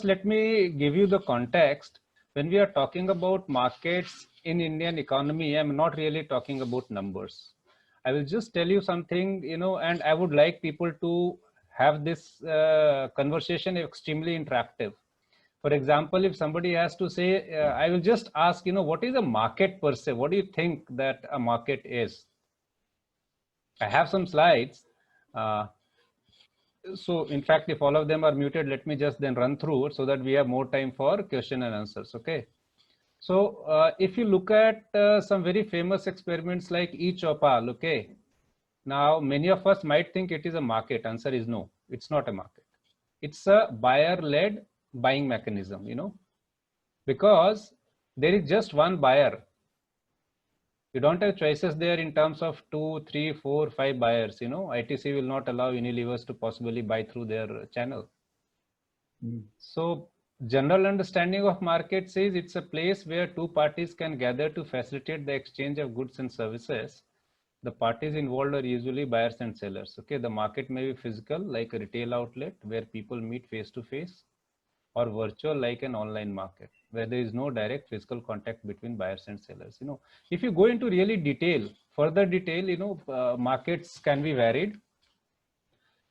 let me give you the context. When we are talking about markets in Indian economy, I'm not really talking about numbers. I will just tell you something, and I would like people to have this conversation extremely interactive. For example, if somebody has to say, I will just ask, what is a market per se? What do you think that a market is? I have some slides. So in fact, if all of them are muted, let me just then run through it so that we have more time for question and answers. Okay. So if you look at some very famous experiments like eChopal, okay. Now, many of us might think it is a market. Answer is no, it's not a market. It's a buyer-led buying mechanism, because there is just one buyer. You don't have choices there in terms of 2, 3, 4, 5 buyers. ITC will not allow Unilevers to possibly buy through their channel. So general understanding of markets is it's a place where two parties can gather to facilitate the exchange of goods and services. The parties involved are usually buyers and sellers. Okay, the market may be physical, like a retail outlet where people meet face to face, or virtual, like an online market where there is no direct physical contact between buyers and sellers. If you go into really further detail, markets can be varied.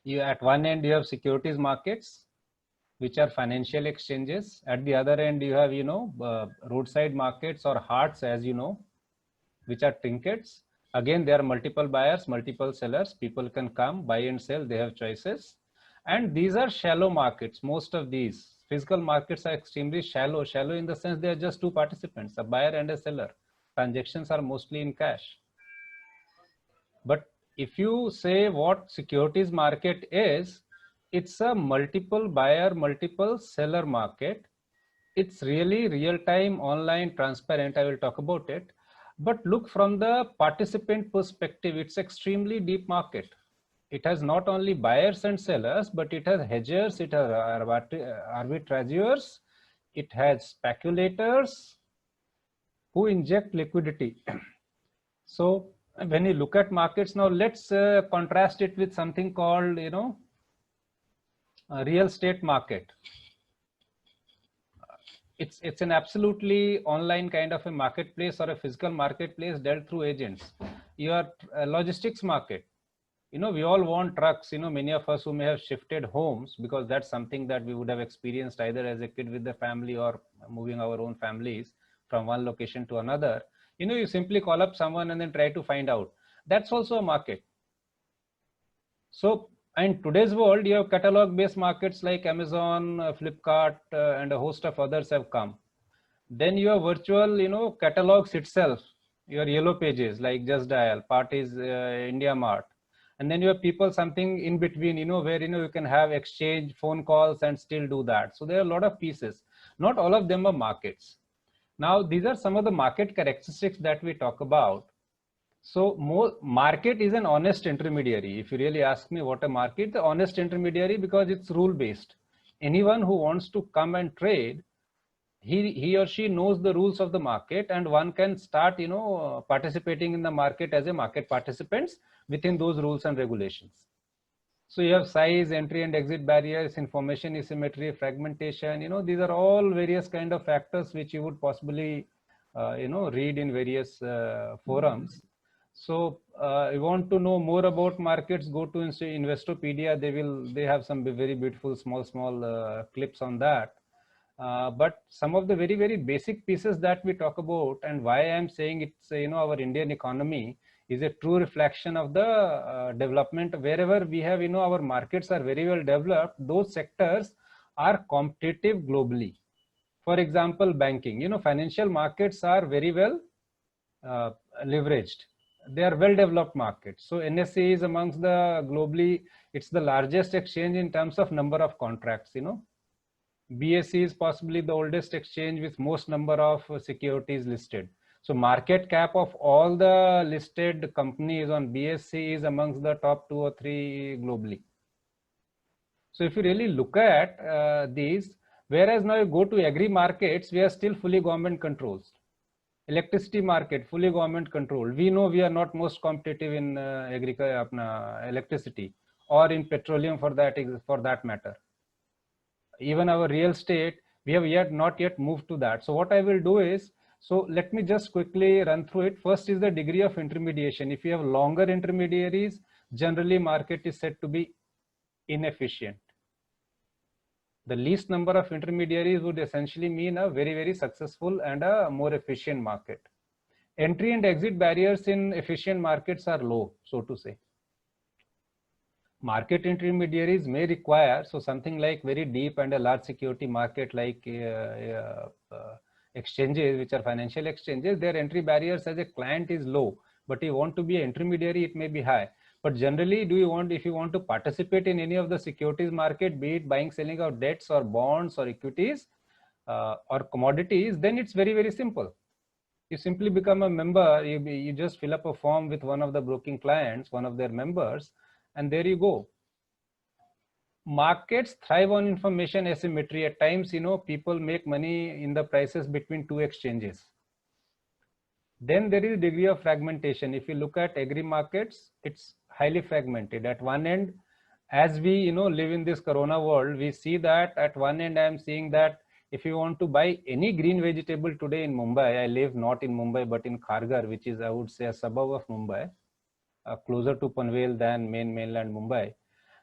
At one end you have securities markets, which are financial exchanges. At the other end you have roadside markets, or hearts, as you know, which are trinkets. Again, there are multiple buyers, multiple sellers. People can come, buy and sell. They have choices. And these are shallow markets. Most of these physical markets are extremely shallow. Shallow in the sense they are just two participants, a buyer and a seller. Transactions are mostly in cash. But if you say what securities market is, it's a multiple buyer, multiple seller market. It's really real-time, online, transparent. I will talk about it. But look from the participant perspective, it's extremely deep market. It has not only buyers and sellers, but it has hedgers, it has arbitrageurs, it has speculators who inject liquidity. So when you look at markets now, let's contrast it with something called, a real estate market. It's an absolutely online kind of a marketplace, or a physical marketplace dealt through agents. Your logistics market, we all want trucks. Many of us who may have shifted homes, because that's something that we would have experienced either as a kid with the family or moving our own families from one location to another. You simply call up someone and then try to find out. That's also a market. So in today's world, you have catalog-based markets like Amazon, Flipkart, and a host of others have come. Then you have virtual, catalogs itself, your yellow pages like Just Dial, Parties, India Mart. And then you have people something in between, where, you can have exchange phone calls and still do that. So there are a lot of pieces. Not all of them are markets. Now, these are some of the market characteristics that we talk about. So market is an honest intermediary. If you really ask me what a market, the honest intermediary, because it's rule based. Anyone who wants to come and trade, he or she knows the rules of the market, and one can start participating in the market as a market participants within those rules and regulations. So you have size, entry and exit barriers, information asymmetry, fragmentation. These are all various kind of factors which you would possibly read in various forums. So you want to know more about markets, go to Investopedia. They have some very beautiful small clips on that. But some of the very, very basic pieces that we talk about, and why I'm saying it's, our Indian economy is a true reflection of the development. Wherever we have, our markets are very well developed, those sectors are competitive globally. For example, banking, financial markets are very well leveraged. They are well developed markets. So NSE is amongst the globally, it's the largest exchange in terms of number of contracts. BSE is possibly the oldest exchange with most number of securities listed. So market cap of all the listed companies on BSE is amongst the top 2 or 3 globally. So if you really look at these, whereas now you go to agri markets, we are still fully government controls. Electricity market, fully government controlled. We know we are not most competitive in electricity, or in petroleum for that matter. even our real estate, we have not yet moved to that. So what I will do is, so let me just quickly run through it. First is the degree of intermediation. If you have longer intermediaries, generally market is said to be inefficient. The least number of intermediaries would essentially mean a very, very successful and a more efficient market. Entry and exit barriers in efficient markets are low, so to say. Market intermediaries may require, so something like very deep and a large security market like exchanges, which are financial exchanges, their entry barriers as a client is low, but you want to be an intermediary, it may be high. But generally, if you want to participate in any of the securities market, be it buying, selling of debts or bonds or equities or commodities, then it's very, very simple. You simply become a member, you just fill up a form with one of the broking clients, one of their members, and there you go. Markets thrive on information asymmetry. At times, people make money in the prices between two exchanges. Then there is a degree of fragmentation. If you look at agri markets, it's highly fragmented. At one end, as we live in this corona world, we see that at one end I am seeing that if you want to buy any green vegetable today in Mumbai, I live not in Mumbai but in Kharghar, which is, I would say, a suburb of Mumbai, closer to Panvel than mainland Mumbai.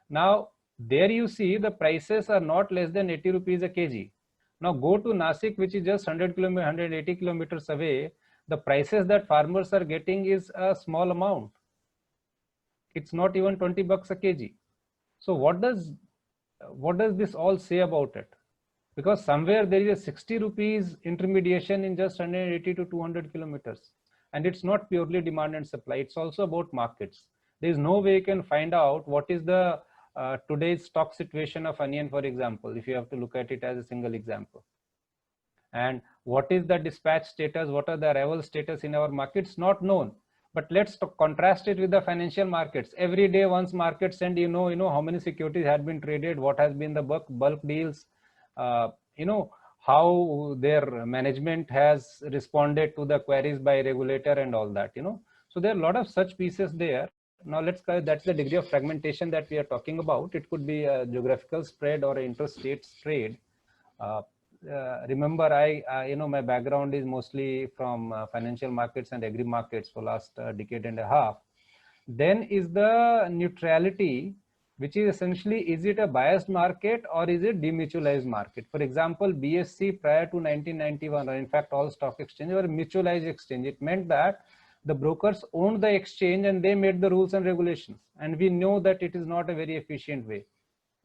Now there you see the prices are not less than 80 rupees a kg. Now go to Nasik, which is just 180 kilometers away. The prices that farmers are getting is a small amount. It's not even 20 bucks a kg. So what does this all say about it? Because somewhere there is a 60 rupees intermediation in just 180 to 200 kilometers. And it's not purely demand and supply. It's also about markets. There is no way you can find out what is the today's stock situation of onion, for example, if you have to look at it as a single example. And what is the dispatch status? What are the arrival status in our markets? Not known. But let's contrast it with the financial markets. Every day, once markets send, how many securities had been traded, what has been the bulk deals, how their management has responded to the queries by regulator and all that, So there are a lot of such pieces there. Now that's the degree of fragmentation that we are talking about. It could be a geographical spread or an interstate trade. Remember, my background is mostly from financial markets and agri markets for last decade and a half. Then is the neutrality, which is essentially, is it a biased market or is it demutualized market? For example, BSE prior to 1991, or in fact all stock exchanges were mutualized exchange. It meant that the brokers owned the exchange and they made the rules and regulations. And we know that it is not a very efficient way.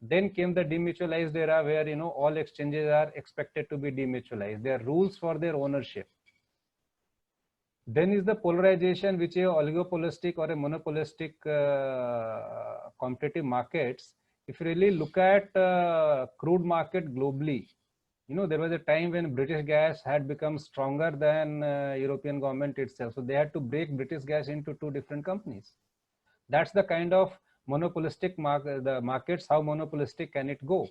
Then came the demutualized era where, all exchanges are expected to be demutualized. There are rules for their ownership. Then is the polarization, which is oligopolistic or a monopolistic competitive markets. If you really look at crude market globally, there was a time when British gas had become stronger than European government itself. So they had to break British gas into two different companies. That's the kind of monopolistic the markets, how monopolistic can it go?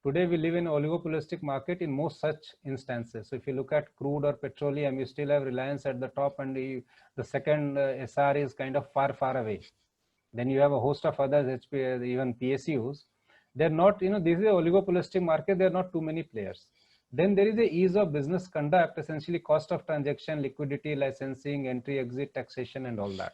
Today we live in oligopolistic market in most such instances. So if you look at crude or petroleum, you still have Reliance at the top and the second SR is kind of far away. Then you have a host of others, HP, even PSUs. They're not, this is an oligopolistic market, there are not too many players. Then there is the ease of business conduct, essentially cost of transaction, liquidity, licensing, entry, exit, taxation, and all that,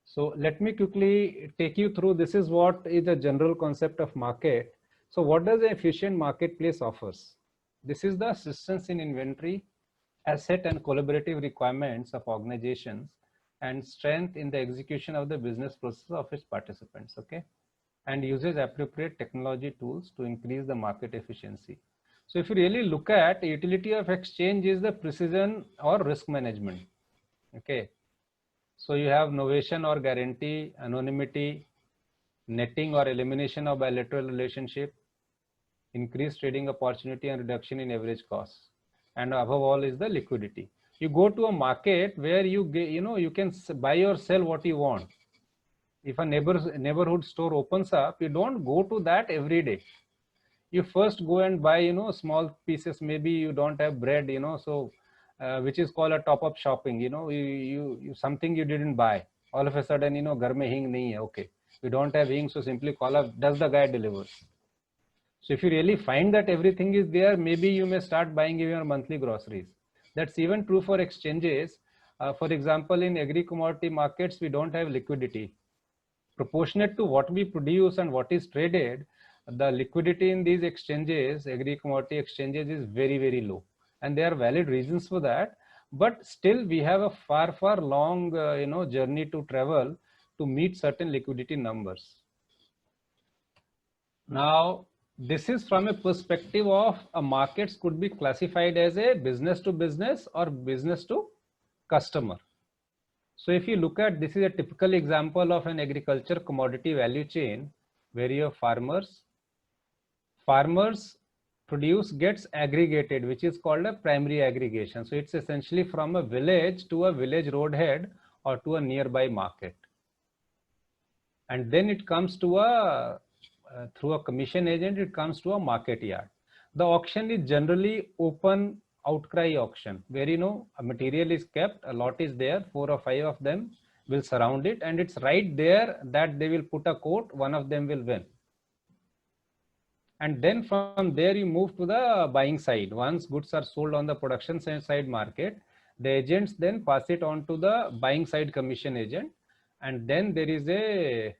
So let me quickly take you through. This is what is the general concept of market. So what does an efficient marketplace offers? This is the assistance in inventory, asset and collaborative requirements of organizations, and strength in the execution of the business process of its participants, okay? And uses appropriate technology tools to increase the market efficiency. So if you really look at, utility of exchange is the precision or risk management, okay? So you have novation or guarantee, anonymity, netting or elimination of bilateral relationship, increased trading opportunity and reduction in average costs. And above all is the liquidity. You go to a market where you get, you can buy or sell what you want. If a neighborhood store opens up, you don't go to that every day. You first go and buy, small pieces. Maybe you don't have bread, so which is called a top-up shopping. You something you didn't buy. All of a sudden, ghar mein hing nahi hai. Okay, we don't have hing, so simply call up. Does the guy delivers? So if you really find that everything is there, maybe you may start buying your monthly groceries. That's even true for exchanges. For example, in agri commodity markets, we don't have liquidity. Proportionate to what we produce and what is traded, the liquidity in these exchanges, agri commodity exchanges, is very, very low. And there are valid reasons for that. But still, we have a far, far long, journey to travel to meet certain liquidity numbers. Now, this is from a perspective of a markets could be classified as a business to business or business to customer. So if you look at, this is a typical example of an agriculture commodity value chain where you have farmers produce gets aggregated, which is called a primary aggregation. So it's essentially from a village to a village roadhead or to a nearby market. And then it comes to through a commission agent, it comes to a market yard. The auction is generally open outcry auction where, a material is kept, a lot is there, 4 or 5 of them will surround it, and it's right there that they will put a quote, one of them will win. And then from there you move to the buying side. Once goods are sold on the production side market, the agents then pass it on to the buying side commission agent, and then there is a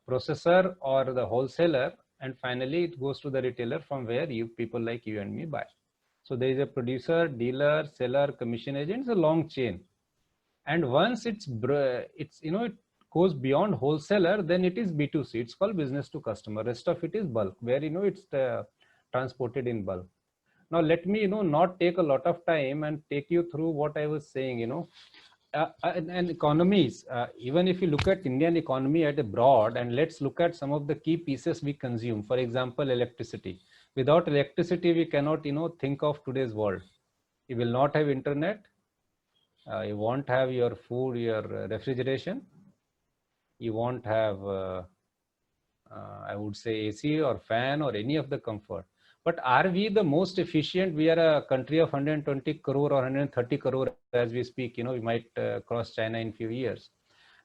processor or the wholesaler, and finally it goes to the retailer from where people like you and me buy. So there is a producer, dealer, seller, commission agent. It's a long chain, and once it goes beyond wholesaler, then it is B2C. It's called business to customer. Rest of it is bulk, where it's transported in bulk. Now let me not take a lot of time and take you through what I was saying. And economies, even if you look at Indian economy at a broad, and let's look at some of the key pieces we consume. For example, electricity. Without electricity, we cannot think of today's world. You will not have internet. You won't have your food, your refrigeration. You won't have, I would say, AC or fan or any of the comfort. But are we the most efficient? We are a country of 120 crore or 130 crore as we speak. We might cross China in few years.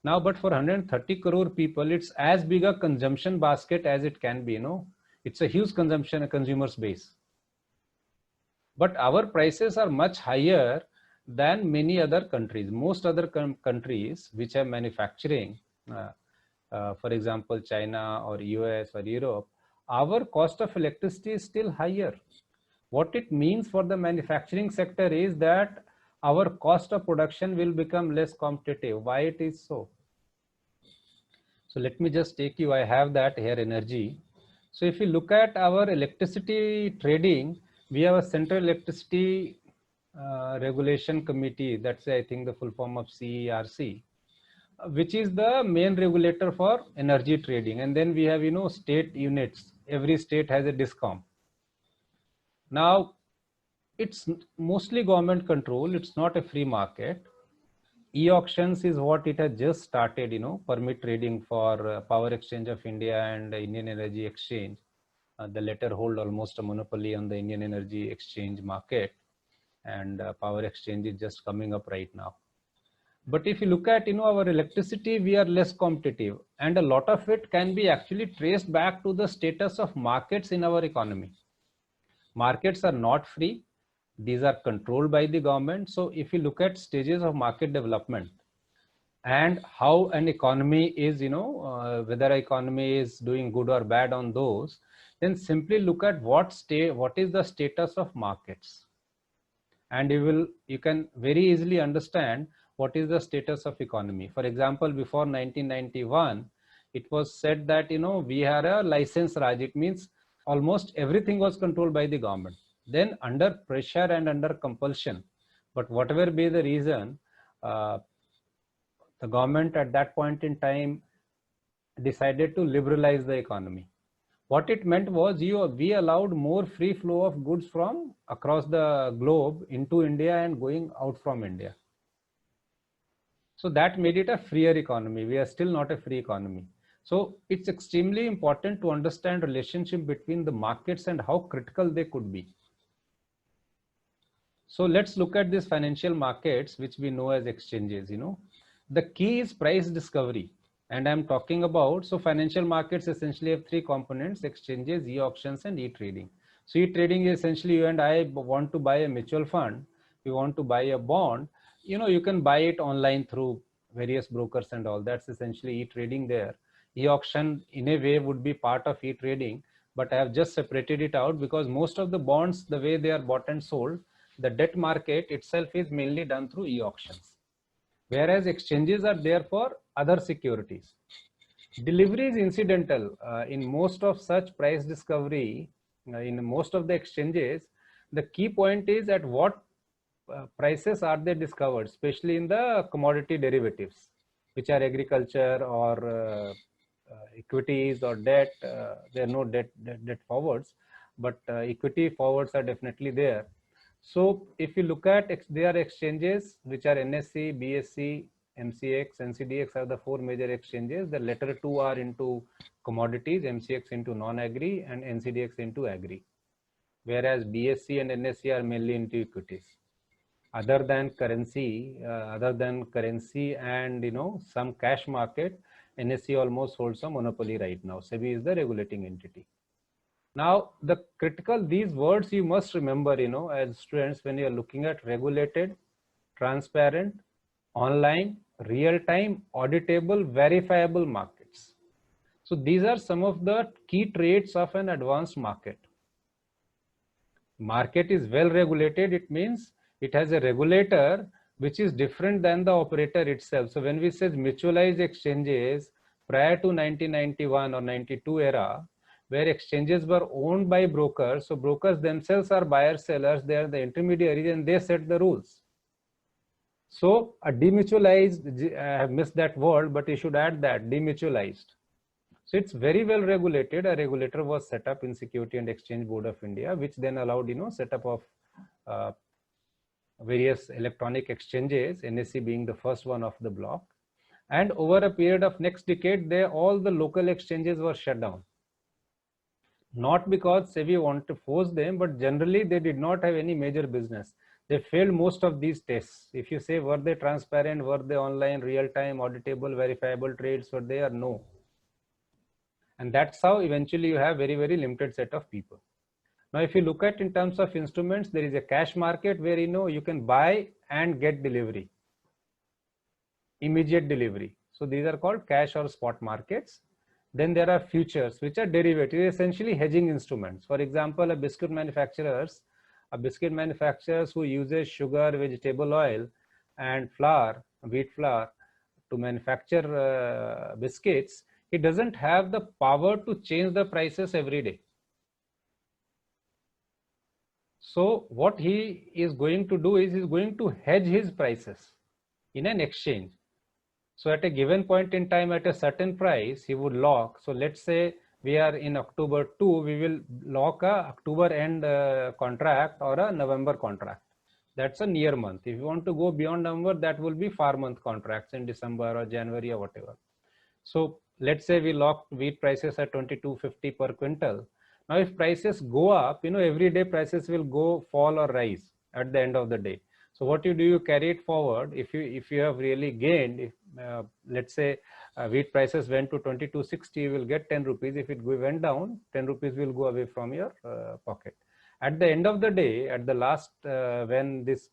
Now, but for 130 crore people, it's as big a consumption basket as it can be. It's a huge consumer's base. But our prices are much higher than many other countries. Most other countries which have manufacturing, for example, China or US or Europe, our cost of electricity is still higher. What it means for the manufacturing sector is that our cost of production will become less competitive. Why it is so? So let me just take you, I have that here, energy. So if you look at our electricity trading, we have a Central Electricity Regulation Committee. That's, I think, the full form of CERC, which is the main regulator for energy trading. And then we have, state units. Every state has a DISCOM. Now, it's mostly government control. It's not a free market. E-auctions is what it has just started, permit trading for Power Exchange of India and Indian Energy Exchange. The latter hold almost a monopoly on the Indian Energy Exchange market, and Power Exchange is just coming up right now. But if you look at, our electricity, we are less competitive, and a lot of it can be actually traced back to the status of markets in our economy. Markets are not free. These are controlled by the government. So if you look at stages of market development and how an economy is, whether an economy is doing good or bad on those, then simply look at what is the status of markets. And you can very easily understand what is the status of economy. For example, before 1991, it was said that, we had a license Raj. It means almost everything was controlled by the government. Then under pressure and under compulsion, but whatever be the reason, the government at that point in time decided to liberalize the economy. What it meant was we allowed more free flow of goods from across the globe into India and going out from India. So that made it a freer economy. We are still not a free economy. So it's extremely important to understand relationship between the markets and how critical they could be. So let's look at these financial markets, which we know as exchanges. The key is price discovery. And I'm talking about, so financial markets essentially have three components: exchanges, e-auctions, and e-trading. So e-trading is essentially, you and I want to buy a mutual fund, we want to buy a bond, you can buy it online through various brokers and all. That's essentially e-trading there. E-auction in a way would be part of e-trading, but I have just separated it out because most of the bonds, the way they are bought and sold, the debt market itself is mainly done through e-auctions, whereas exchanges are there for other securities. Delivery is incidental. In most of such price discovery, in most of the exchanges, the key point is at what prices are they discovered, especially in the commodity derivatives, which are agriculture or equities or debt. There are no debt forwards, but equity forwards are definitely there. So if you look at, there are exchanges which are NSE, BSE, MCX, NCDX are the four major exchanges. The latter two are into commodities, MCX into non-agri and NCDX into agri, whereas BSE and NSE are mainly into equities. Other than currency, and some cash market, NSE almost holds a monopoly right now. SEBI is the regulating entity. Now, these words you must remember, as students, when you're looking at regulated, transparent, online, real-time, auditable, verifiable markets. So these are some of the key traits of an advanced market. Market is well regulated. It means it has a regulator which is different than the operator itself. So when we say mutualized exchanges prior to 1991 or 92 era, where exchanges were owned by brokers, so brokers themselves are buyers, sellers, they are the intermediaries and they set the rules. So a demutualized, I have missed that word, but you should add that, demutualized. So it's very well regulated. A regulator was set up in Security and Exchange Board of India, which then allowed, setup of various electronic exchanges, NSE being the first one of the block. And over a period of next decade, all the local exchanges were shut down. Not because SEBI wanted to force them, but generally they did not have any major business. They failed most of these tests. If you say, were they transparent, were they online, real-time, auditable, verifiable trades, were they or no? And that's how eventually you have very, very limited set of people. Now, if you look at in terms of instruments, there is a cash market where you can buy and get delivery, immediate delivery. So these are called cash or spot markets. Then there are futures, which are derivatives, essentially hedging instruments. For example, a biscuit manufacturers who uses sugar, vegetable oil, and flour, wheat flour, to manufacture biscuits, he doesn't have the power to change the prices every day. So what he is going to do is he's going to hedge his prices in an exchange. So at a given point in time, at a certain price, he would lock. So let's say we are in October 2, we will lock a October end contract or a November contract. That's a near month. If you want to go beyond November, that will be far month contracts in December or January or whatever. So let's say we locked wheat prices at 22.50 per quintal. Now, if prices go up, every day prices will go, fall or rise at the end of the day. So what you do, you carry it forward. If you have really gained, let's say wheat prices went to 22.60, you will get 10 rupees. If it went down, 10 rupees will go away from your pocket. At the end of the day, at the last, when this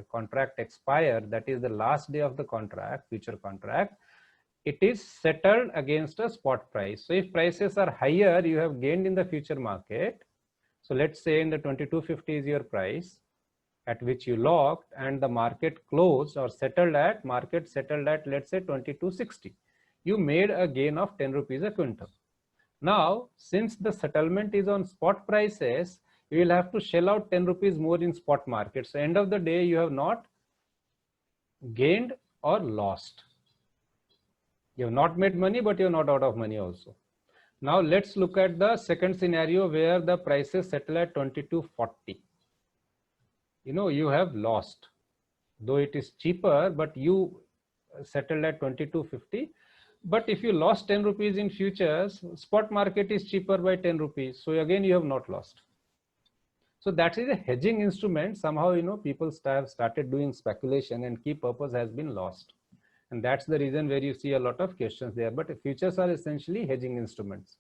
contract expire, that is the last day of the contract, future contract, it is settled against a spot price. So if prices are higher, you have gained in the future market. So let's say in the 22.50 is your price at which you locked, and the market closed or market settled at, let's say 22.60. You made a gain of 10 rupees a quintal. Now, since the settlement is on spot prices, you will have to shell out 10 rupees more in spot market. So end of the day, you have not gained or lost. You have not made money, but you're not out of money also. Now let's look at the second scenario where the prices settle at 22.40. You have lost, though it is cheaper, but you settled at 22.50. But if you lost 10 rupees in futures, spot market is cheaper by 10 rupees. So again, you have not lost. So that is a hedging instrument. Somehow, people have started doing speculation and key purpose has been lost. And that's the reason where you see a lot of questions there. But futures are essentially hedging instruments.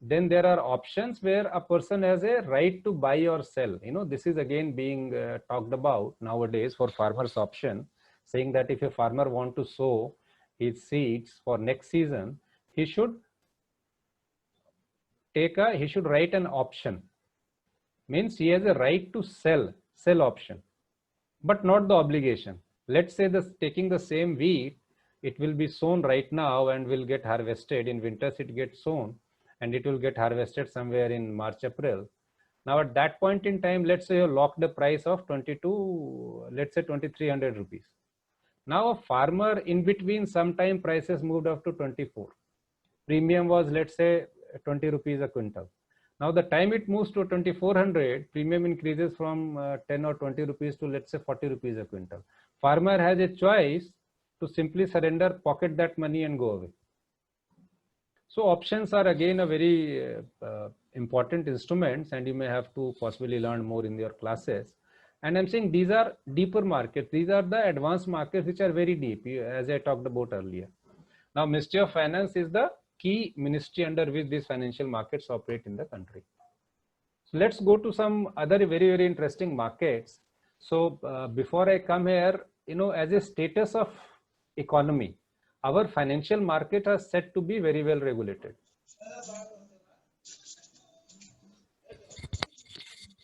Then there are options where a person has a right to buy or sell. This is again being talked about nowadays for farmers option, saying that if a farmer want to sow his seeds for next season, he should write an option. Means he has a right to sell option, but not the obligation. Let's say taking the same wheat, it will be sown right now and will get harvested in winters. It gets sown and it will get harvested somewhere in March, April. Now at that point in time, let's say you locked the price of 2300 rupees. Now a farmer, in between, sometime prices moved up to 24. Premium was, let's say, 20 rupees a quintal. Now the time it moves to 2400, premium increases from 10 or 20 rupees to, let's say, 40 rupees a quintal. Farmer has a choice to simply surrender, pocket that money and go away. So options are again a very important instruments, and you may have to possibly learn more in your classes. And I'm saying these are deeper markets. These are the advanced markets which are very deep, as I talked about earlier. Now Ministry of Finance is the key ministry under which these financial markets operate in the country. So let's go to some other very, very interesting markets. So before I come here, as a status of economy, our financial market are said to be very well regulated.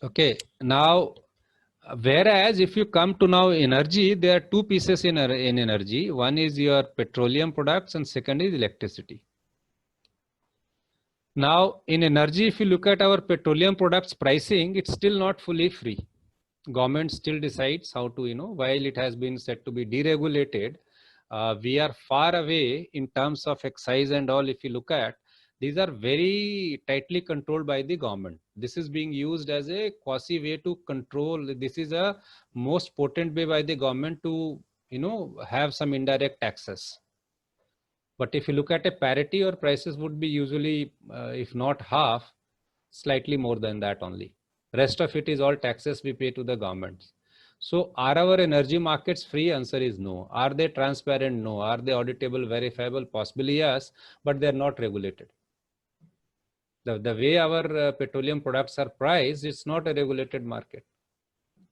Okay, now whereas if you come to now energy, there are two pieces in energy. One is your petroleum products and second is electricity. Now in energy, if you look at our petroleum products pricing, it's still not fully free. Government still decides how to, while it has been said to be deregulated, we are far away in terms of excise and all. If you look at, these are very tightly controlled by the government. This is being used as a quasi way to control. This is a most potent way by the government to, have some indirect taxes. But if you look at a parity, or prices would be usually, if not half, slightly more than that only. Rest of it is all taxes we pay to the governments. So are our energy markets free? Answer is no. Are they transparent? No. Are they auditable, verifiable? Possibly yes, but they're not regulated. The way our petroleum products are priced, it's not a regulated market.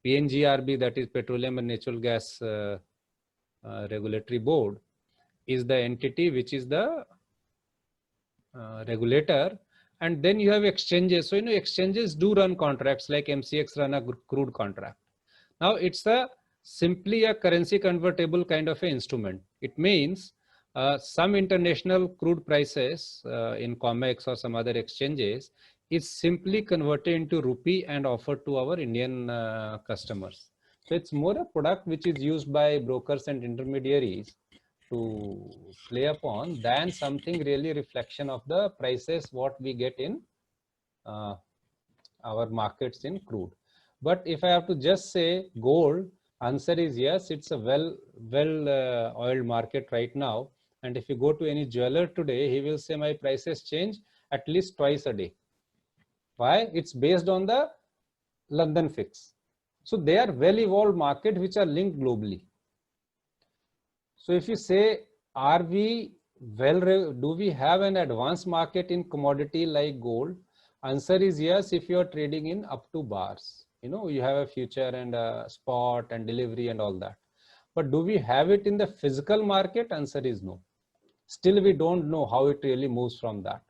PNGRB, that is Petroleum and Natural Gas Regulatory Board, is the entity which is the regulator. And then you have exchanges. So, exchanges do run contracts, like MCX run a crude contract. Now it's simply a currency convertible kind of an instrument. It means some international crude prices in COMEX or some other exchanges is simply converted into rupee and offered to our Indian customers. So it's more a product which is used by brokers and intermediaries to play upon than something really reflection of the prices what we get in our markets in crude. But if I have to just say gold, answer is yes, it's a well oiled market right now. And if you go to any jeweler today, he will say my prices change at least twice a day. Why? It's based on the London fix. So they are well evolved markets which are linked globally. So if you say, do we have an advanced market in commodity like gold? Answer is yes, if you are trading in up to bars. You have a future and a spot and delivery and all that. But do we have it in the physical market? Answer is no. Still, we don't know how it really moves from that.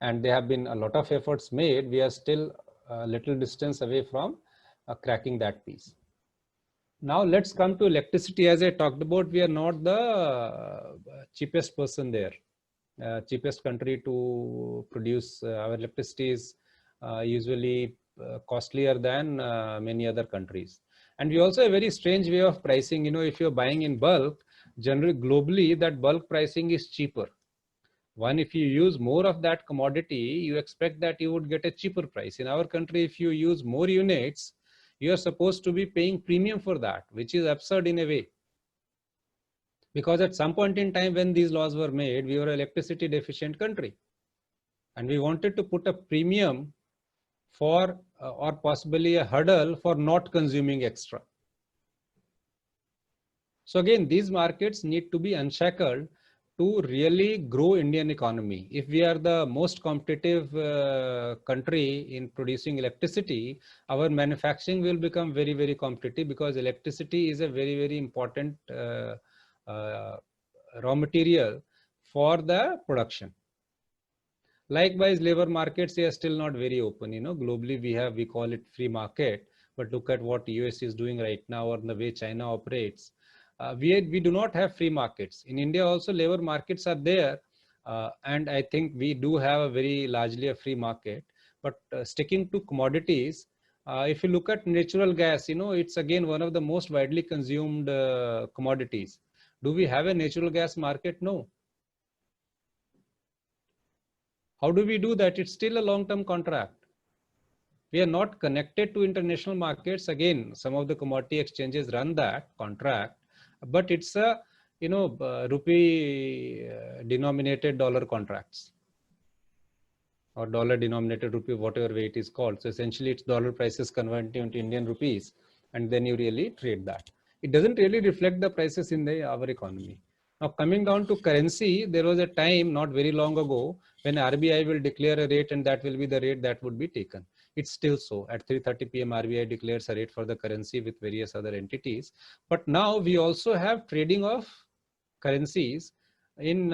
And there have been a lot of efforts made. We are still a little distance away from cracking that piece. Now let's come to electricity. As I talked about, we are not the cheapest person there. Cheapest country to produce our electricity is usually costlier than many other countries. And we also have a very strange way of pricing. If you're buying in bulk, generally globally that bulk pricing is cheaper. One, if you use more of that commodity, you expect that you would get a cheaper price. In our country, if you use more units, you are supposed to be paying premium for that, which is absurd in a way. Because at some point in time when these laws were made, we were an electricity deficient country. And we wanted to put a premium for, or possibly a hurdle for not consuming extra. So again, these markets need to be unshackled to really grow Indian economy. If we are the most competitive country in producing electricity, our manufacturing will become very, very competitive, because electricity is a very, very important uh, raw material for the production. Likewise, labor markets are still not very open. Globally we call it free market, but look at what US is doing right now, or the way China operates. We do not have free markets. In India also, labor markets are there, and I think we do have a very largely a free market. But sticking to commodities, if you look at natural gas, it's again one of the most widely consumed commodities. Do we have a natural gas market? No. How do we do that? It's still a long-term contract. We are not connected to international markets. Again, some of the commodity exchanges run that contract, but it's a rupee denominated dollar contracts, or dollar denominated rupee, whatever way it is called. So essentially it's dollar prices converted into Indian rupees, and then you really trade that. It doesn't really reflect the prices in our economy. Now coming down to currency, there was a time not very long ago when RBI will declare a rate, and that will be the rate that would be taken. It's still so. At 3:30 p.m. RBI declares a rate for the currency with various other entities. But now we also have trading of currencies in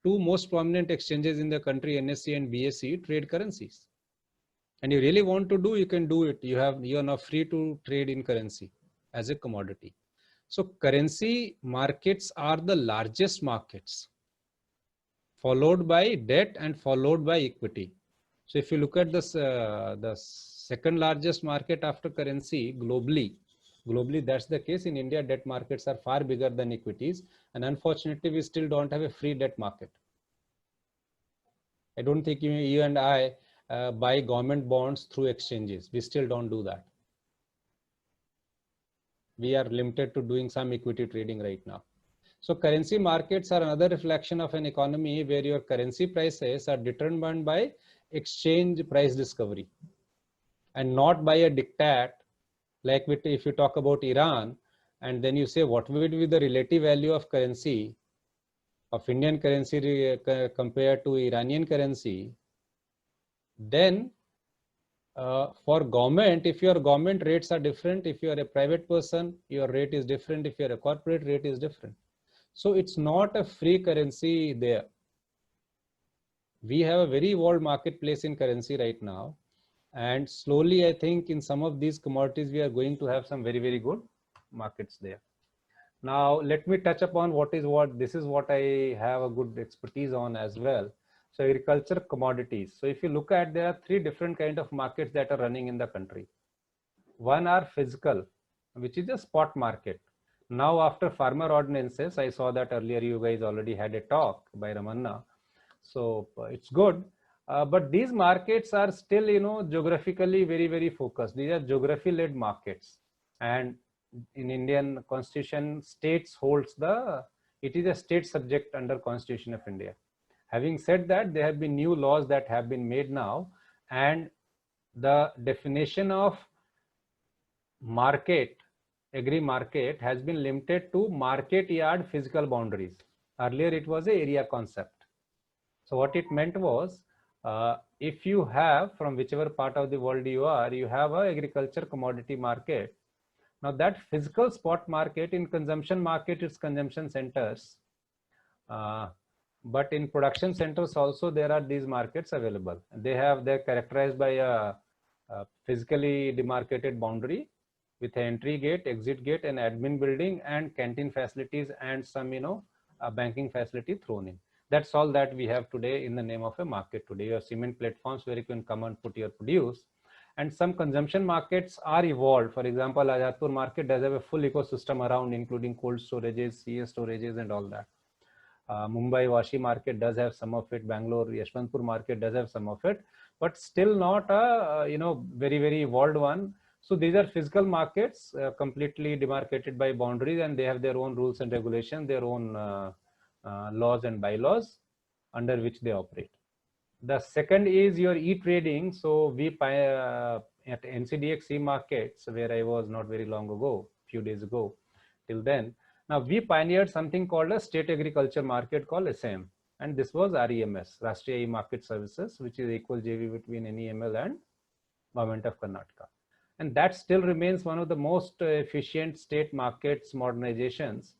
two most prominent exchanges in the country, NSE and BSE, trade currencies. And you really want to do, you can do it. You are now free to trade in currency as a commodity. So currency markets are the largest markets, followed by debt and followed by equity. So if you look at this, the second largest market after currency globally, that's the case. In India, debt markets are far bigger than equities, and unfortunately we still don't have a free debt market. I don't think you and I buy government bonds through exchanges. We still don't do that. We are limited to doing some equity trading right now. So currency markets are another reflection of an economy where your currency prices are determined by exchange price discovery, and not by a diktat. Like if you talk about Iran, and then you say what would be the relative value of currency, of Indian currency compared to Iranian currency, then for government, if your government rates are different, if you are a private person, your rate is different, if you are a corporate, rate is different. So it's not a free currency there. We have a very evolved marketplace in currency right now, and slowly I think in some of these commodities we are going to have some very, very good markets there. Now let me touch upon this is what I have a good expertise on as well. So agriculture commodities. So if you look at, there are three different kind of markets that are running in the country. One are physical, which is a spot market. Now after farmer ordinances, I saw that earlier you guys already had a talk by Ramanna. So it's good. But these markets are still, geographically very, very focused. These are geography-led markets. And in Indian Constitution, states holds it is a state subject under Constitution of India. Having said that, there have been new laws that have been made now, and the definition of market, agri market, has been limited to market yard physical boundaries. Earlier it was an area concept. So what it meant was, if you have, from whichever part of the world you are, you have an agriculture commodity market. Now that physical spot market, in consumption market, it's consumption centers. But in production centers also there are these markets available. They're characterized by a physically demarcated boundary with an entry gate, exit gate, an admin building, and canteen facilities, and some banking facility thrown in. That's all that we have today in the name of a market today. You have cement platforms where you can come and put your produce. And some consumption markets are evolved. For example, Azadpur market does have a full ecosystem around, including cold storages, CS storages, and all that. Mumbai Vashi market does have some of it. Bangalore Yeshwantpur market does have some of it, but still not a very, very evolved one. So these are physical markets, completely demarcated by boundaries, and they have their own rules and regulations, their own laws and bylaws under which they operate. The second is your e-trading. So we at NCDX markets, where I was not very long ago, few days ago, till then, Now we pioneered something called a state agriculture market called SAM, and this was REMS, Rashtriya E-Market Services, which is equal JV between NEML and Government of Karnataka. And that still remains one of the most efficient state markets modernizations.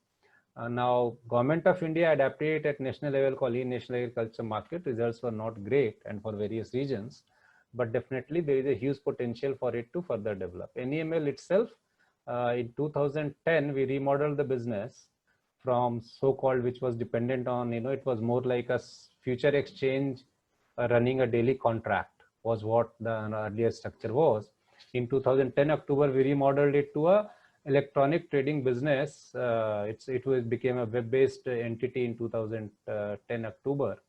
Now, Government of India adapted it at national level called e-National Agriculture Market. Results were not great and for various reasons, but definitely there is a huge potential for it to further develop. NEML itself, in 2010, we remodeled the business from so-called, which was dependent on, it was more like a future exchange running a daily contract was what the earlier structure was. In 2010 October, we remodeled it to a electronic trading business. It became a web-based entity in 2010 October,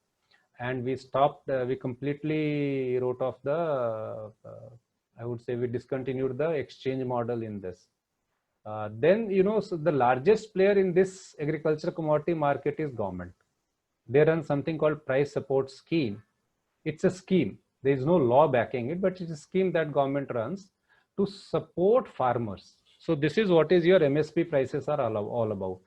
and we stopped. We completely wrote off the. I would say we discontinued the exchange model in this. Then so the largest player in this agriculture commodity market is government. They run something called price support scheme. It's a scheme. There is no law backing it, but it's a scheme that government runs to support farmers. So this is what is your MSP prices are all about,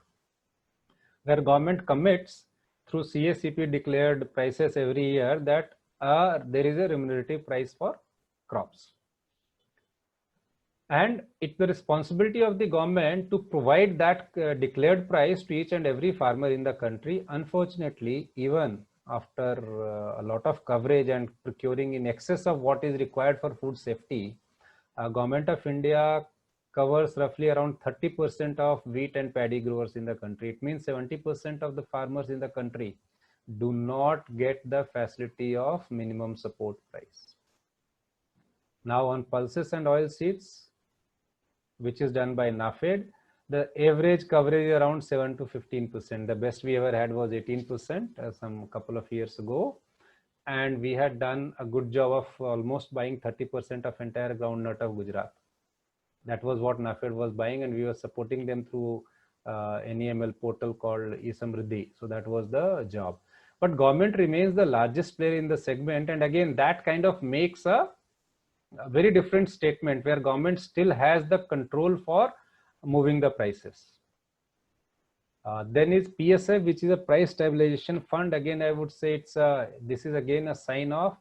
where government commits through CACP declared prices every year that there is a remunerative price for crops. And it's the responsibility of the government to provide that declared price to each and every farmer in the country. Unfortunately, even after a lot of coverage and procuring in excess of what is required for food safety, Government of India covers roughly around 30% of wheat and paddy growers in the country. It means 70% of the farmers in the country do not get the facility of minimum support price. Now on pulses and oilseeds, which is done by NAFED, the average coverage is around 7 to 15%. The best we ever had was 18% some couple of years ago. And we had done a good job of almost buying 30% of entire groundnut of Gujarat. That was what NAFED was buying, and we were supporting them through NEML portal called eSamriddhi. So that was the job. But government remains the largest player in the segment. And again, that kind of makes a very different statement where government still has the control for moving the prices. Then is PSF, which is a price stabilization fund. Again, I would say this is again a sign of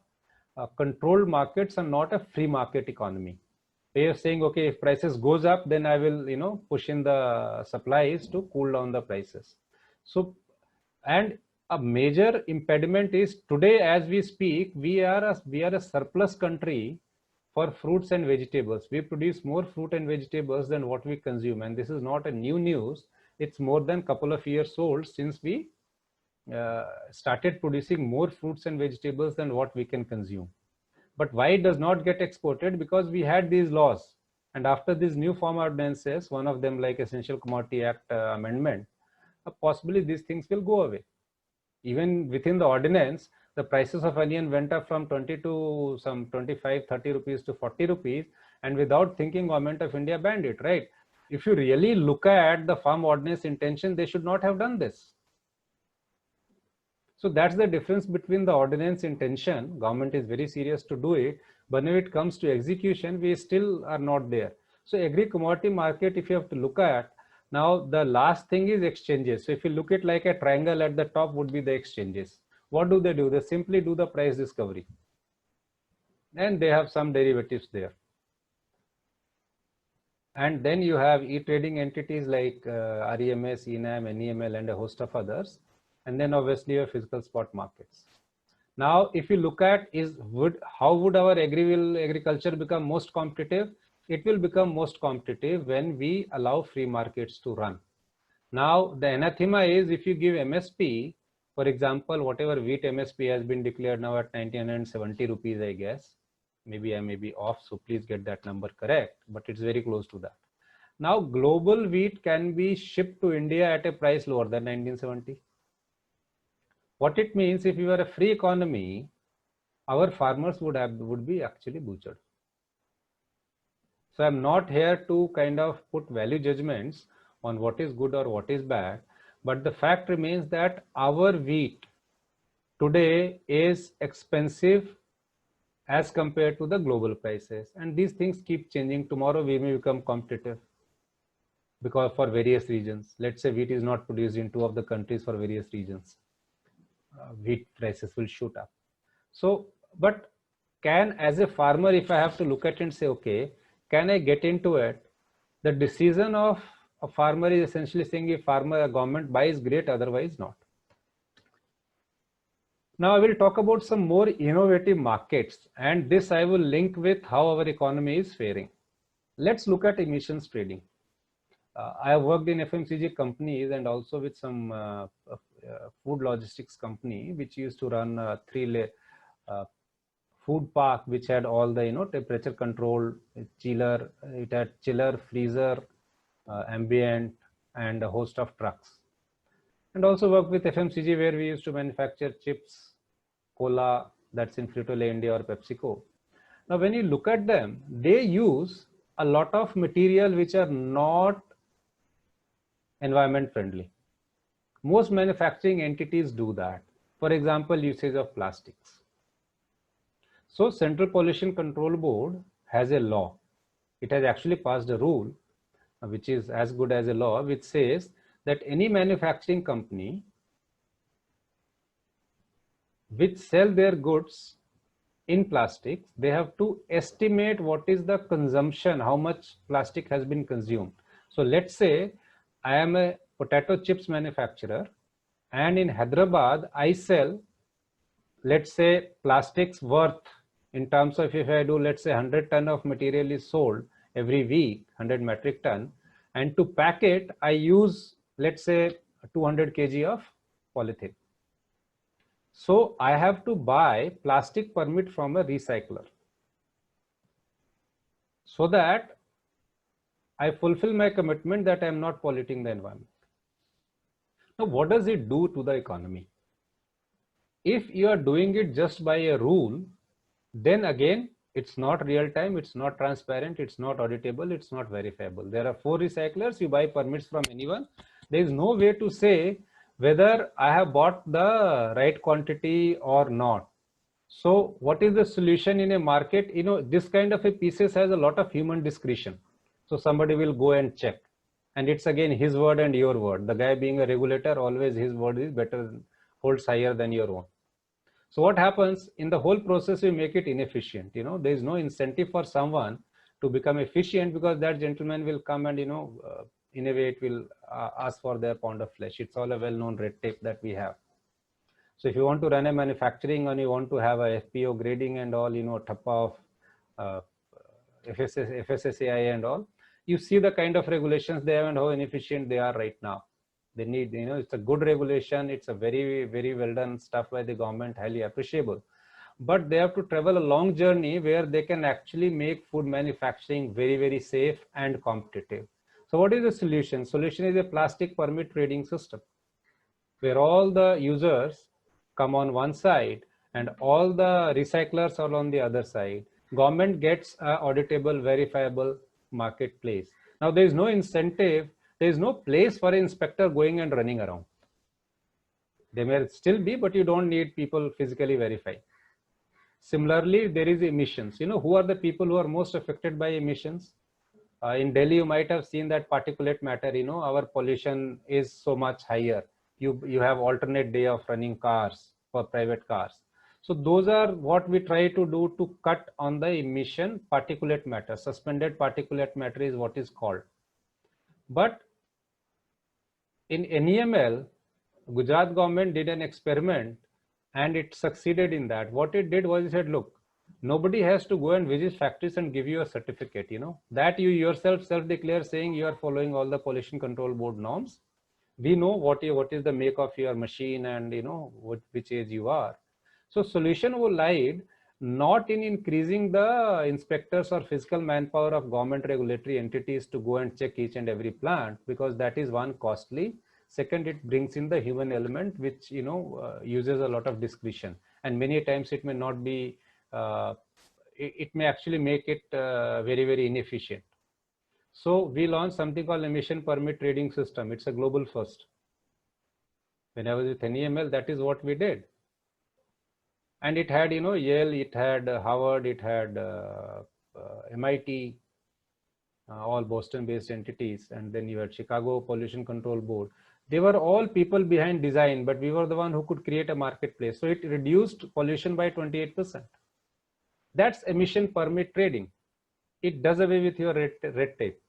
controlled markets and not a free market economy. They are saying, okay, if prices goes up, then I will, push in the supplies to cool down the prices. So, and a major impediment is today, as we speak, we are a surplus country for fruits and vegetables. We produce more fruit and vegetables than what we consume. And this is not a new news. It's more than a couple of years old since we started producing more fruits and vegetables than what we can consume. But why it does not get exported? Because we had these laws. And after these new farm ordinances, one of them like Essential Commodity Act amendment, possibly these things will go away. Even within the ordinance, the prices of onion went up from 20 to some 25, 30 rupees to 40 rupees. And without thinking, Government of India banned it, right? If you really look at the farm ordinance intention, they should not have done this. So that's the difference between the ordinance intention. Government is very serious to do it, but when it comes to execution, we still are not there. So agri commodity market, if you have to look at, now the last thing is exchanges. So if you look at like a triangle at the top would be the exchanges. What do? They simply do the price discovery. And they have some derivatives there. And then you have e-trading entities like REMS, ENAM, NEML, and a host of others. And then obviously your physical spot markets. Now, if you look at how would our agriculture become most competitive? It will become most competitive when we allow free markets to run. Now, the anathema is if you give MSP, for example, whatever wheat MSP has been declared now at 1970 rupees, I guess. Maybe I may be off, so please get that number correct, but it's very close to that. Now, global wheat can be shipped to India at a price lower than 1970. What it means, if you are a free economy, our farmers would be actually butchered. So I'm not here to kind of put value judgments on what is good or what is bad, but the fact remains that our wheat today is expensive as compared to the global prices, and these things keep changing. Tomorrow we may become competitive. because for various regions. Let's say wheat is not produced in two of the countries for various regions. Wheat prices will shoot up. So, but can, as a farmer, if I have to look at it and say, okay, can I get into it? The decision of a farmer is essentially saying if a government buys, great, otherwise not. Now I will talk about some more innovative markets, and this I will link with how our economy is faring. Let's look at emissions trading. I have worked in FMCG companies and also with some food logistics company, which used to run food park, which had all the temperature control, chiller. It had chiller, freezer, ambient, and a host of trucks. And also worked with FMCG, where we used to manufacture chips, cola, that's in Frito-Lay India or PepsiCo. Now, when you look at them, they use a lot of material which are not environment friendly. Most manufacturing entities do that. For example, usage of plastics. So Central Pollution Control Board has a law. It has actually passed a rule, which is as good as a law, which says that any manufacturing company which sell their goods in plastics, they have to estimate what is the consumption, how much plastic has been consumed. So let's say I am a potato chips manufacturer, and in Hyderabad I sell, let's say, plastics worth, in terms of, if I do, let's say 100 ton of material is sold every week, 100 metric ton, and to pack it I use, let's say, 200 kg of polythene. So I have to buy plastic permit from a recycler so that I fulfill my commitment that I am not polluting the environment. Now, what does it do to the economy? If you are doing it just by a rule, then again, it's not real time, it's not transparent, it's not auditable, it's not verifiable. There are 4 recyclers, you buy permits from anyone. There is no way to say whether I have bought the right quantity or not. So what is the solution in a market? This kind of a pieces has a lot of human discretion. So somebody will go and check, and it's again his word and your word. The guy being a regulator, always his word is better, holds higher than your own. So what happens in the whole process? We make it inefficient. There is no incentive for someone to become efficient, because that gentleman will come and in a way it will ask for their pound of flesh. It's all a well-known red tape that we have. So if you want to run a manufacturing and you want to have a FPO grading and all, TAPA of FSSAI and all, you see the kind of regulations they have and how inefficient they are right now. They need, it's a good regulation. It's a very, very well done stuff by the government, highly appreciable. But they have to travel a long journey where they can actually make food manufacturing very, very safe and competitive. So what is the solution? Solution is a plastic permit trading system, where all the users come on one side and all the recyclers are on the other side. Government gets a auditable, verifiable marketplace. Now there is no incentive, there is no place for an inspector going and running around. They may still be, but you don't need people physically verify. Similarly, there is emissions. Who are the people who are most affected by emissions? In Delhi, you might have seen that particulate matter, our pollution is so much higher. You have alternate day of running cars for private cars. So those are what we try to do to cut on the emission particulate matter. Suspended particulate matter is what is called. But in NEML, Gujarat government did an experiment and it succeeded in that. What it did was it said, look, nobody has to go and visit factories and give you a certificate, that you yourself self-declare saying you are following all the pollution control board norms. We know what is the make of your machine and which age you are. So solution lied not in increasing the inspectors or physical manpower of government regulatory entities to go and check each and every plant, because that is one, costly. Second, it brings in the human element, which uses a lot of discretion, and many times it may not be it may actually make it very, very inefficient. So we launched something called emission permit trading system. It's a global first. When I was with NEML, that is what we did. And it had, Yale, it had Harvard, it had MIT. all Boston-based entities, and then you had Chicago Pollution Control Board. They were all people behind design, but we were the one who could create a marketplace. So it reduced pollution by 28%. That's emission permit trading. It does away with your red tape.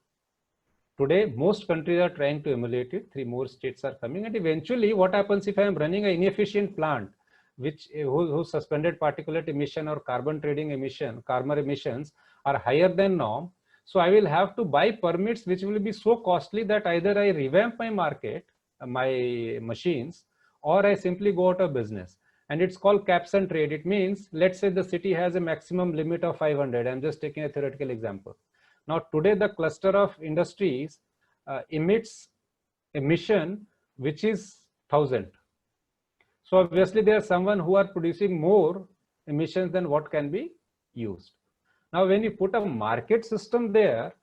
Today, most countries are trying to emulate it. 3 more states are coming, and eventually, what happens if I am running an inefficient plant, whose suspended particulate emission or carbon trading emission, carbon emissions are higher than norm? So I will have to buy permits, which will be so costly that either I revamp my market, my machines, or I simply go out of business. And it's called caps and trade. It means, let's say the city has a maximum limit of 500. I'm just taking a theoretical example. Now, today the cluster of industries emits emission which is 1000. So obviously there are someone who are producing more emissions than what can be used. Now, when you put a market system there,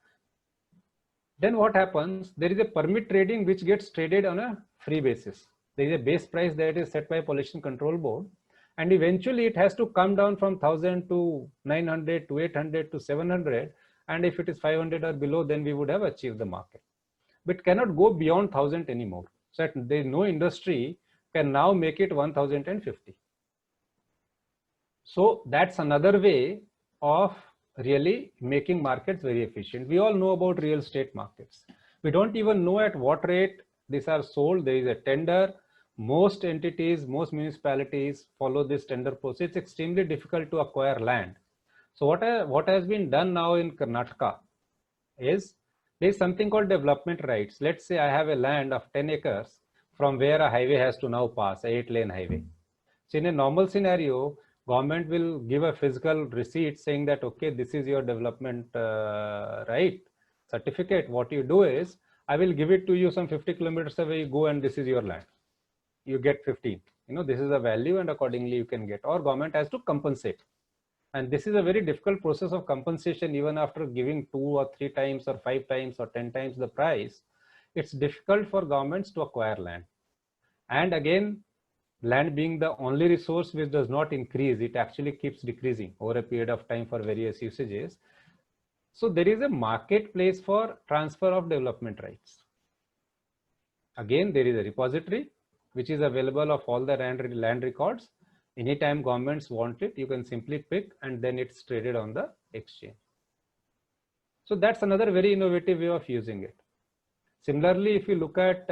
then what happens? There is a permit trading which gets traded on a free basis. There is a base price that is set by Pollution Control Board, and eventually it has to come down from 1000 to 900 to 800 to 700. And if it is 500 or below, then we would have achieved the market. But cannot go beyond 1000 anymore. So there is no industry can now make it 1050. So that's another way of really making markets very efficient. We all know about real estate markets. We don't even know at what rate these are sold. There is a tender. Most entities, most municipalities follow this tender process. It's extremely difficult to acquire land. So what has been done now in Karnataka is there's something called development rights. Let's say I have a land of 10 acres from where a highway has to now pass, a 8-lane highway. So in a normal scenario, government will give a physical receipt saying that, okay, this is your development right certificate. What you do is, I will give it to you some 50 kilometers away, you go and this is your land. You get 15. This is the value and accordingly you can get, or government has to compensate. And this is a very difficult process of compensation. Even after giving 2 or 3 times or 5 times or 10 times the price, it's difficult for governments to acquire land. And again, land being the only resource which does not increase, it actually keeps decreasing over a period of time for various usages. So there is a marketplace for transfer of development rights. Again, there is a repository which is available of all the land records. Anytime governments want it, you can simply pick and then it's traded on the exchange. So that's another very innovative way of using it. Similarly, if you look at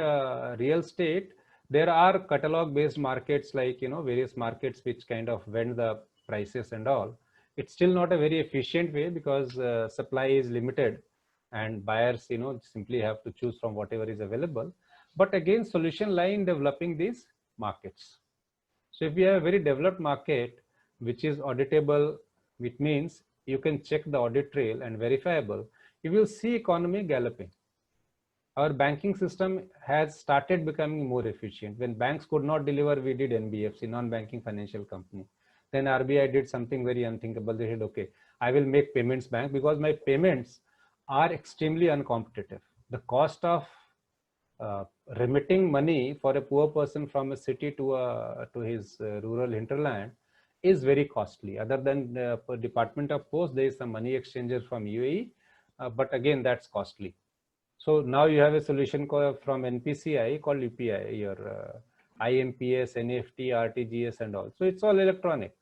real estate, there are catalog based markets like, various markets which kind of vend the prices and all. It's still not a very efficient way because supply is limited and buyers, simply have to choose from whatever is available. But again, solution lie in developing these markets. So if we have a very developed market, which is auditable, which means you can check the audit trail and verifiable, you will see economy galloping. Our banking system has started becoming more efficient. When banks could not deliver, we did NBFC, non-banking financial company. Then RBI did something very unthinkable. They said, okay, I will make payments bank because my payments are extremely uncompetitive. The cost of remitting money for a poor person from a city to his rural hinterland is very costly. Other than the Department of Post, there is some money exchanger from UAE, but again, that's costly. So now you have a solution from NPCI called UPI, your IMPS, NEFT, RTGS and all. So it's all electronic.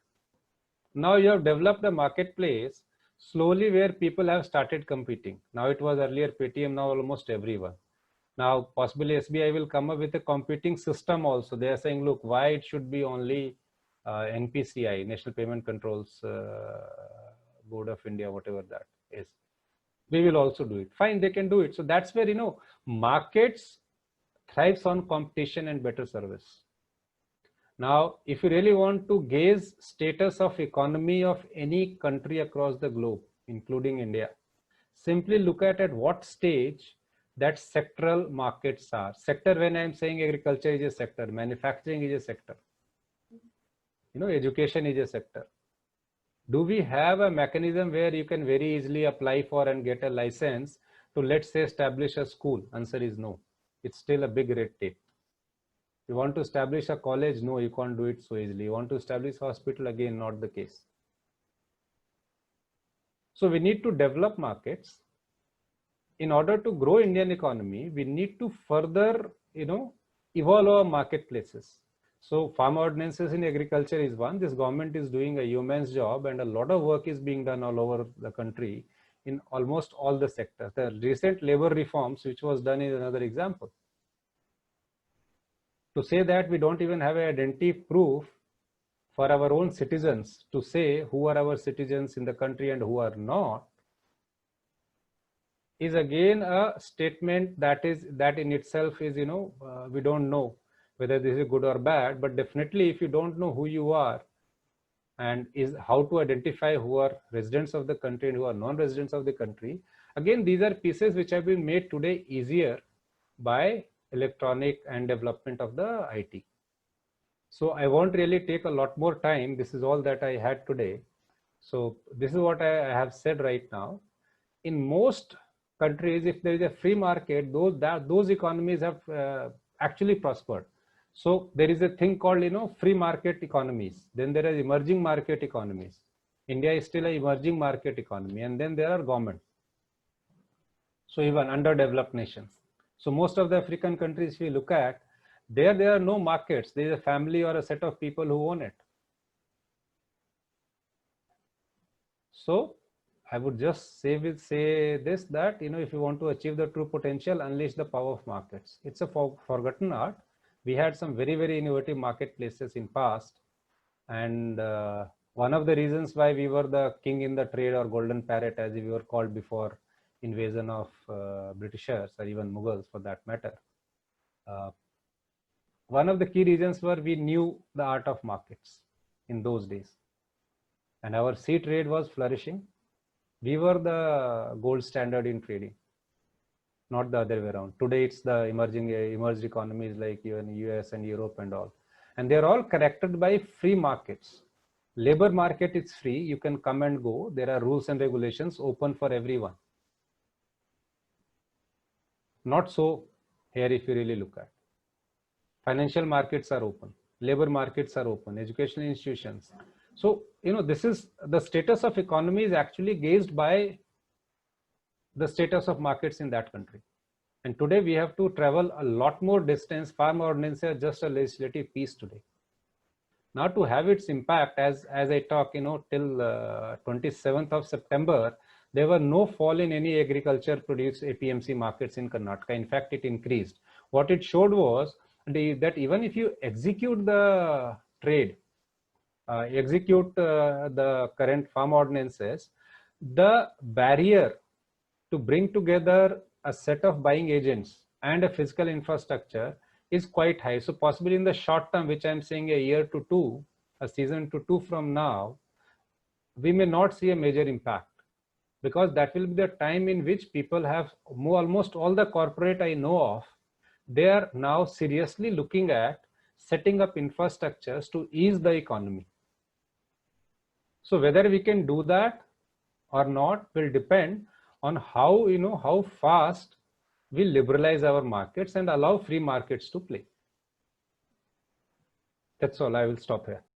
Now you have developed a marketplace slowly where people have started competing. Now it was earlier Paytm, now almost everyone. Now possibly SBI will come up with a competing system also. They are saying, look, why it should be only NPCI, National Payment Controls Board of India, whatever that is. We will also do it. Fine, they can do it. So that's where, markets thrives on competition and better service. Now, if you really want to gauge status of economy of any country across the globe, including India, simply look at what stage that sectoral markets are. Sector, when I'm saying agriculture is a sector, manufacturing is a sector, education is a sector. Do we have a mechanism where you can very easily apply for and get a license to, let's say, establish a school? Answer is no. It's still a big red tape. You want to establish a college? No, you can't do it so easily. You want to establish a hospital? Again, not the case. So we need to develop markets. in order to grow Indian economy, we need to further, evolve our marketplaces. So farm ordinances in agriculture is one. This government is doing a yeoman's job, and a lot of work is being done all over the country in almost all the sectors. The recent labor reforms, which was done, is another example. To say that we don't even have an identity proof for our own citizens to say who are our citizens in the country and who are not, is again a statement that in itself is, we don't know whether this is good or bad, but definitely if you don't know who you are and is how to identify who are residents of the country and who are non-residents of the country, again these are pieces which have been made today easier by electronic and development of the IT. So I won't really take a lot more time. This is all that I had today. So this is what I have said right now. In most countries, if there is a free market, those economies have actually prospered. So there is a thing called, free market economies. Then there are emerging market economies. India is still an emerging market economy, and then there are government. So even underdeveloped nations. So most of the African countries, if we look at, there are no markets. There is a family or a set of people who own it. So I would just say this, that, if you want to achieve the true potential, unleash the power of markets. It's a forgotten art. We had some very, very innovative marketplaces in past. And one of the reasons why we were the king in the trade, or golden parrot as we were called before invasion of Britishers or even Mughals for that matter. One of the key reasons were we knew the art of markets in those days. And our sea trade was flourishing. We were the gold standard in trading, not the other way around. Today, it's the emerged economies like even US and Europe and all. And they're all characterized by free markets. Labor market is free. You can come and go. There are rules and regulations open for everyone. Not so here if you really look at. Financial markets are open. Labor markets are open. Educational institutions. So, this is the status of economy is actually gauged by the status of markets in that country. And today we have to travel a lot more distance. Farm ordinances are just a legislative piece today. Now to have its impact, as I talk, till 27th of September, there were no fall in any agriculture produced APMC markets in Karnataka. In fact, it increased. What it showed was that even if you execute the trade, the current farm ordinances, the barrier to bring together a set of buying agents and a physical infrastructure is quite high. So possibly in the short term, which I'm saying a year to two, a season to two from now, we may not see a major impact, because that will be the time in which people have almost all the corporate I know of, they are now seriously looking at setting up infrastructures to ease the economy. So whether we can do that or not will depend on how, how fast we liberalize our markets and allow free markets to play. That's all. I will stop here.